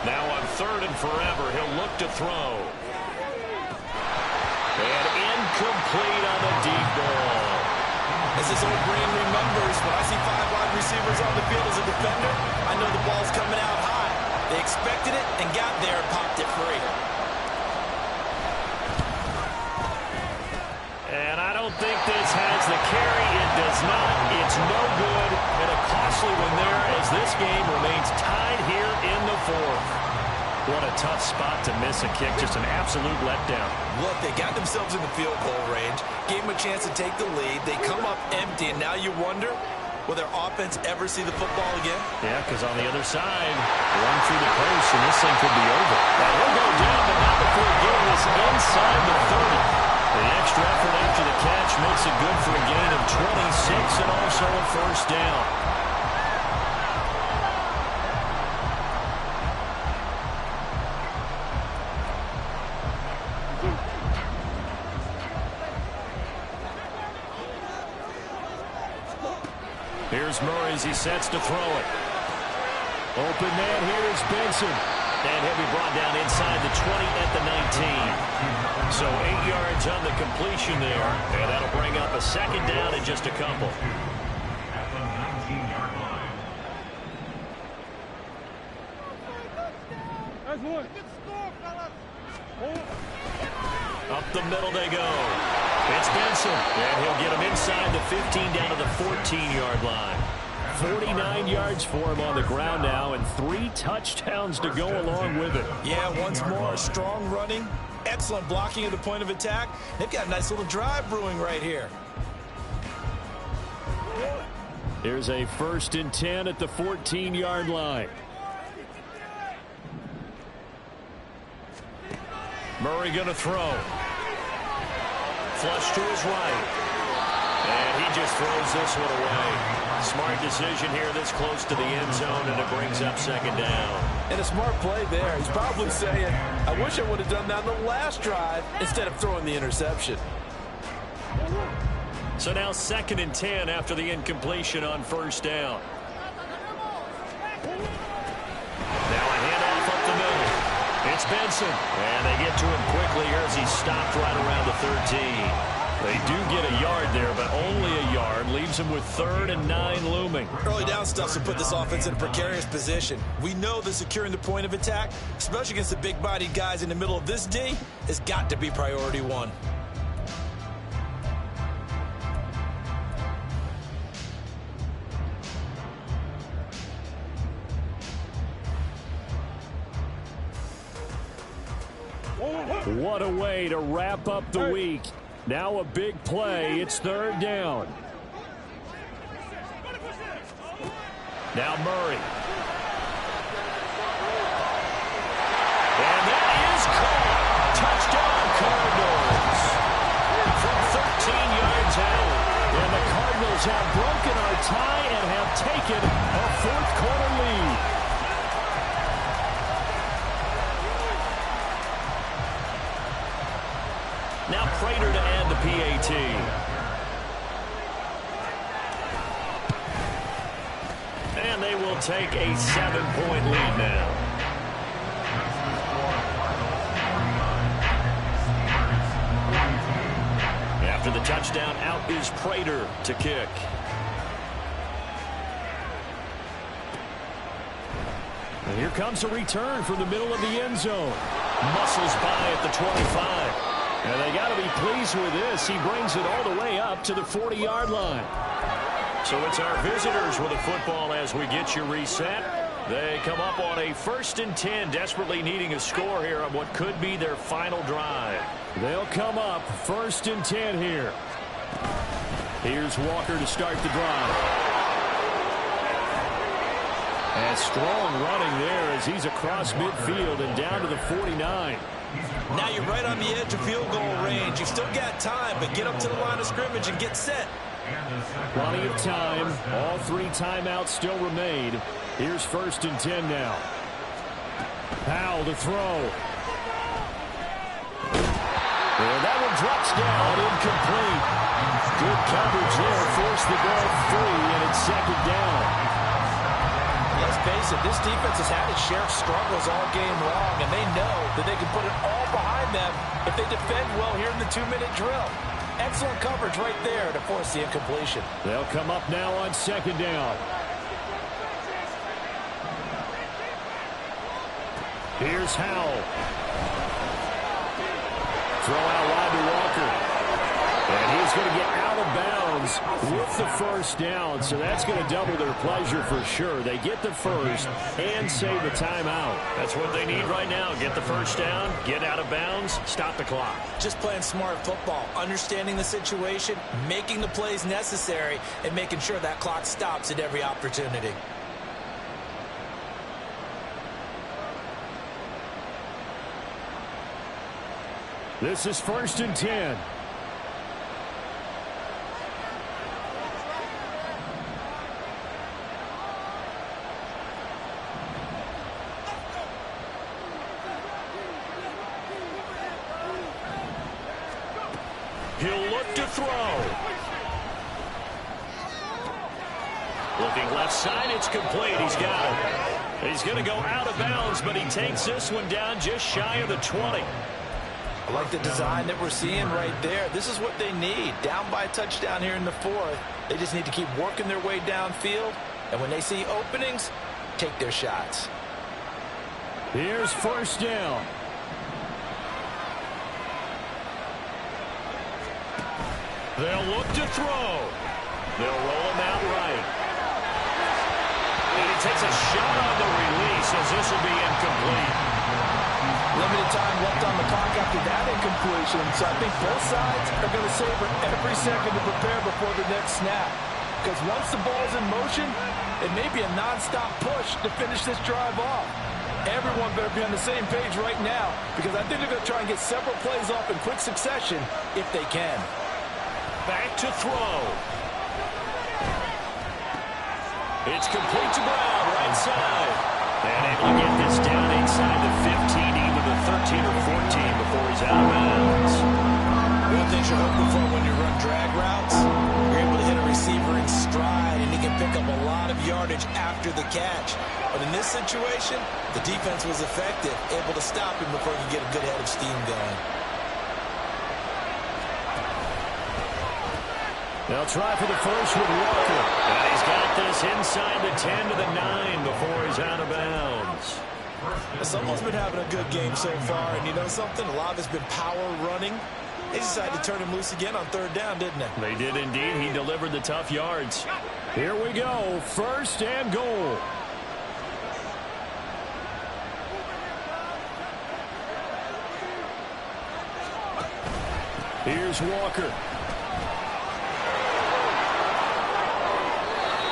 Now on 3rd and forever, he'll look to throw. And incomplete on the deep ball. As his old brain remembers, when I see 5 wide receivers on the field as a defender, I know the ball's coming out high. They expected it and got there and popped it free. And I don't think this has the carry. It does not. It's no good. And a costly one there as this game remains tied here in the 4th. What a tough spot to miss a kick. Just an absolute letdown. Look, they got themselves in the field goal range, gave them a chance to take the lead. They come up empty, and now you wonder, will their offense ever see the football again? Yeah, because on the other side, run through the post, and this thing could be over. Now, he'll go down, but not before getting this inside the 30. The extra effort after the catch makes it good for a gain of 26 and also a first down. Here's Murray as he sets to throw it. Open man here is Benson. And he'll be brought down inside the 20 at the 19. So 8 yards on the completion there. And that'll bring up a second down in just a couple. At the 19-yard line. That's one. Good score, fellas. Up the middle they go. It's Benson. And he'll get him inside the 15 down to the 14-yard line. 49 yards for him on the ground now, and 3 touchdowns to go along with it. Yeah, once more, strong running, excellent blocking at the point of attack. They've got a nice little drive brewing right here. Here's a 1st and 10 at the 14-yard line. Murray going to throw. Flush to his right. And he just throws this one away. Smart decision here this close to the end zone, and it brings up second down. And a smart play there. He's probably saying, I wish I would have done that on the last drive instead of throwing the interception. So now 2nd and 10 after the incompletion on first down. Now a handoff up the middle. It's Benson. And they get to him quickly here as he's stopped right around the 13. They do get a yard there, but only a yard. Leaves them with 3rd and 9 looming. Early down stuff will put this offense in a precarious position. We know that securing the point of attack, especially against the big-bodied guys in the middle of this D, has got to be priority 1. What a way to wrap up the week. Now a big play. It's 3rd down. Now Murray. And that is caught. Touchdown, Cardinals. From 13 yards out. And the Cardinals have broken our tie and have taken a fourth-quarter lead. Now Prater to add the PAT. And they will take a 7-point lead now. After the touchdown, out is Prater to kick. And here comes a return from the middle of the end zone. Muscles by at the 25. And they got to be pleased with this. He brings it all the way up to the 40-yard line. So it's our visitors with the football as we get you reset. They come up on a 1st and 10, desperately needing a score here on what could be their final drive. They'll come up 1st and 10 here. Here's Walker to start the drive. And strong running there as he's across midfield and down to the 49. Now you're right on the edge of field goal range. You've still got time, but get up to the line of scrimmage and get set. Plenty of time. All 3 timeouts still remain. Here's 1st and 10 now. Powell to throw. And that one drops down, incomplete. Good coverage there. Forced the ball free, and it's 2nd down. Let's face it, this defense has had its share of struggles all game long, and they know that they can put it all behind them if they defend well here in the 2-minute drill. Excellent coverage right there to force the incompletion. They'll come up now on 2nd down. Here's Howell. Throw out wide to Walker. And he's going to get out of bounds with the 1st down. So that's going to double their pleasure for sure. They get the 1st and save the timeout. That's what they need right now. Get the 1st down, get out of bounds, stop the clock. Just playing smart football, understanding the situation, making the plays necessary, and making sure that clock stops at every opportunity. This is 1st and 10. He'll look to throw. Looking left side, it's complete. He's got it. He's going to go out of bounds, but he takes this one down just shy of the 20. I like the design that we're seeing right there. This is what they need. Down by a touchdown here in the 4th. They just need to keep working their way downfield. And when they see openings, take their shots. Here's 1st down. They'll look to throw. They'll roll him out right. And he takes a shot on the release as this will be incomplete. Limited time left on the clock after that incompletion, so I think both sides are going to savor every second to prepare before the next snap. Because once the ball's in motion, it may be a non-stop push to finish this drive off. Everyone better be on the same page right now, because I think they're going to try and get several plays off in quick succession if they can. Back to throw. It's complete to Brown, right side. And able to get this down inside the 15, even the 13 or 14 before he's out of bounds. One thing you're hoping for when you run drag routes, you're able to hit a receiver in stride, and he can pick up a lot of yardage after the catch. But in this situation, the defense was effective, able to stop him before he could get a good head of steam going. They'll try for the 1st with Walker. And he's got this inside the 10 to the 9 before he's out of bounds. Someone's been having a good game so far, and you know something? A lot of it's been power running. They decided to turn him loose again on 3rd down, didn't they? They did indeed. He delivered the tough yards. Here we go. 1st and goal. Here's Walker.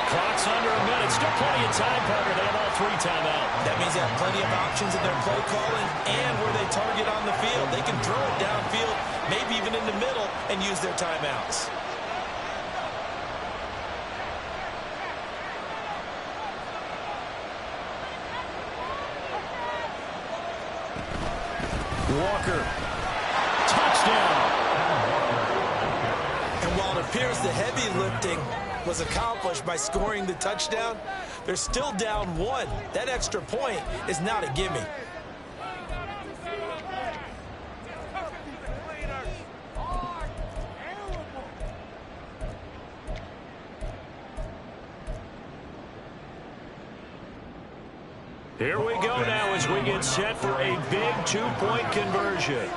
Clock's under a minute. Still plenty of time, Parker. They have all 3 timeouts. That means they have plenty of options in their play calling and where they target on the field. They can throw it downfield, maybe even in the middle, and use their timeouts. Walker. Touchdown. And while it appears the heavy lifting was accomplished by scoring the touchdown, they're still down 1. That extra point is not a gimme. Here we go now as we get set for a big 2-point conversion.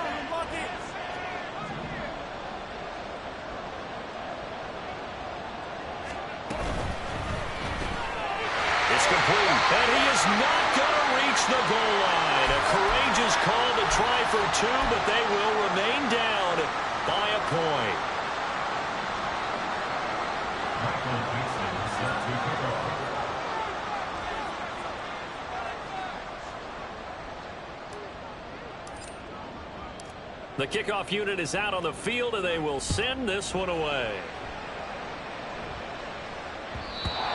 It's complete, and he is not going to reach the goal line. A courageous call to try for 2, but they will remain down by a point. The kickoff unit is out on the field, and they will send this one away.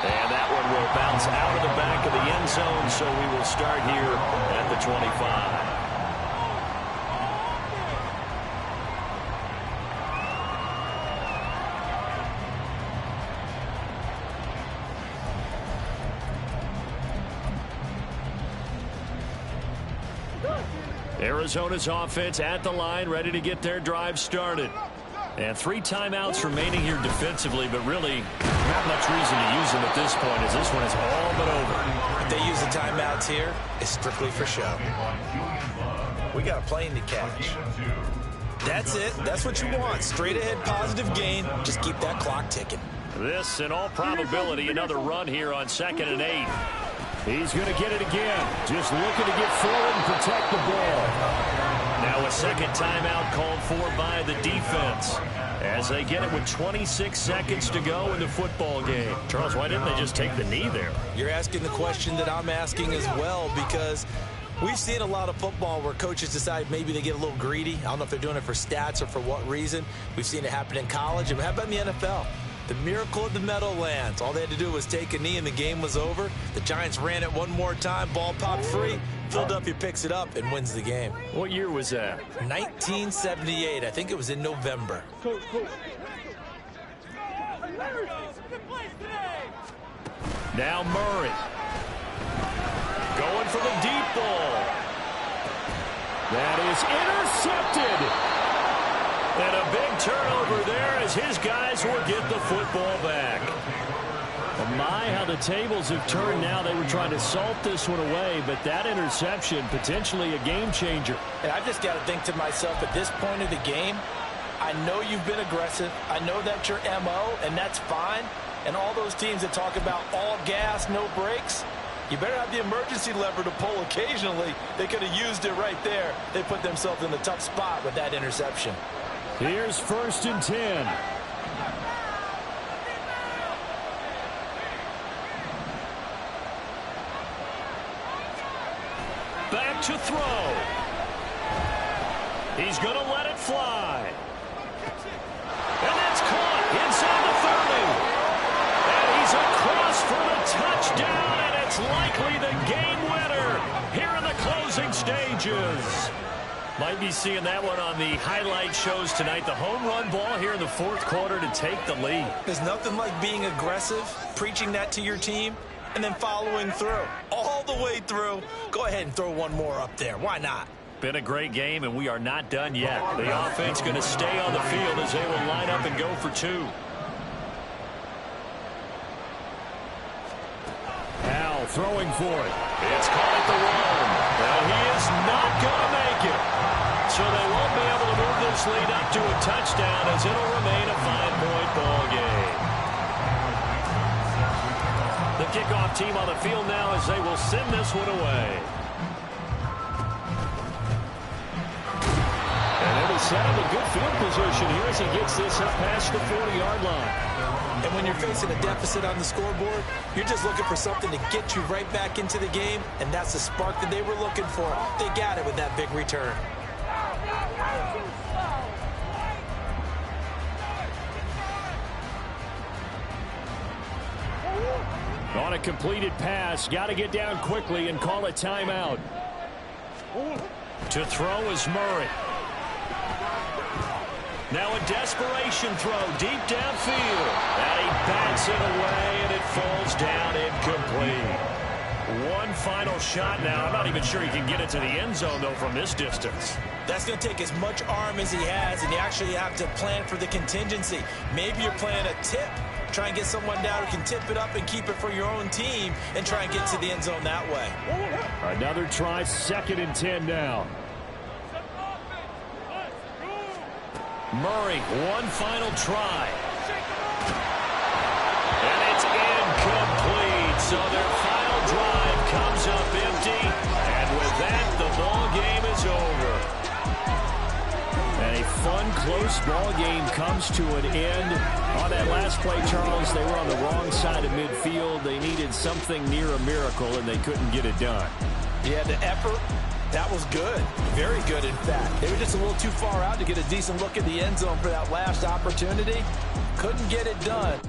And that one will bounce out of the back of the end zone, so we will start here at the 25. Arizona's offense at the line, ready to get their drive started. And 3 timeouts remaining here defensively, but really not much reason to use them at this point, as this one is all but over. If they use the timeouts here, it's strictly for show. We got a plane to catch. That's it. That's what you want. Straight ahead positive gain. Just keep that clock ticking. This, in all probability, another run here on 2nd and 8. He's going to get it again. Just looking to get forward and protect the ball. Now a second timeout called for by the defense as they get it with 26 seconds to go in the football game. Charles, why didn't they just take the knee there? You're asking the question that I'm asking as well, because we've seen a lot of football where coaches decide maybe they get a little greedy. I don't know if they're doing it for stats or for what reason. We've seen it happen in college. And how about in the NFL? The miracle of the Meadowlands. All they had to do was take a knee and the game was over. The Giants ran it one more time. Ball popped free. Philadelphia picks it up and wins the game. What year was that? 1978. I think it was in November. Now Murray. Going for the deep ball. That is intercepted. And a big turnover there as his guys will get the football back. Well, my, how the tables have turned now. They were trying to salt this one away, but that interception, potentially a game changer. And I've just got to think to myself, at this point of the game, I know you've been aggressive. I know that's your MO, and that's fine. And all those teams that talk about all gas, no brakes, you better have the emergency lever to pull occasionally. They could have used it right there. They put themselves in a tough spot with that interception. Here's 1st and 10. Back to throw. He's going to let it fly. And that's caught inside the 30. And he's across for the touchdown, and it's likely the game winner here in the closing stages. Might be seeing that one on the highlight shows tonight. The home run ball here in the 4th quarter to take the lead. There's nothing like being aggressive, preaching that to your team, and then following through. All the way through. Go ahead and throw one more up there. Why not? Been a great game, and we are not done yet. The offense going to stay on the field as they will line up and go for 2. Al throwing for it. It's caught at the run. Well, he is not going to make it. So they won't be able to move this lead up to a touchdown as it'll remain a 5-point ball game. The kickoff team on the field now as they will send this one away. And it'll set up a good field position here as he gets this up past the 40-yard line. And when you're facing a deficit on the scoreboard, you're just looking for something to get you right back into the game, and that's the spark that they were looking for. They got it with that big return. On a completed pass, got to get down quickly and call a timeout. To throw is Murray. Now a desperation throw deep downfield. And he bats it away, and it falls down incomplete. One final shot now. I'm not even sure he can get it to the end zone, though, from this distance. That's going to take as much arm as he has, and you actually have to plan for the contingency. Maybe you're playing a tip. Try and get someone down who can tip it up and keep it for your own team and try and get to the end zone that way. Another try, 2nd and 10 now. Murray, one final try. And it's incomplete. So their final drive comes up empty. And with that, the ball game is over. And a fun, close ball game comes to an end. On that last play, Charles, they were on the wrong side of midfield. They needed something near a miracle, and they couldn't get it done. Yeah, the effort, that was good. Very good, in fact. They were just a little too far out to get a decent look at the end zone for that last opportunity. Couldn't get it done.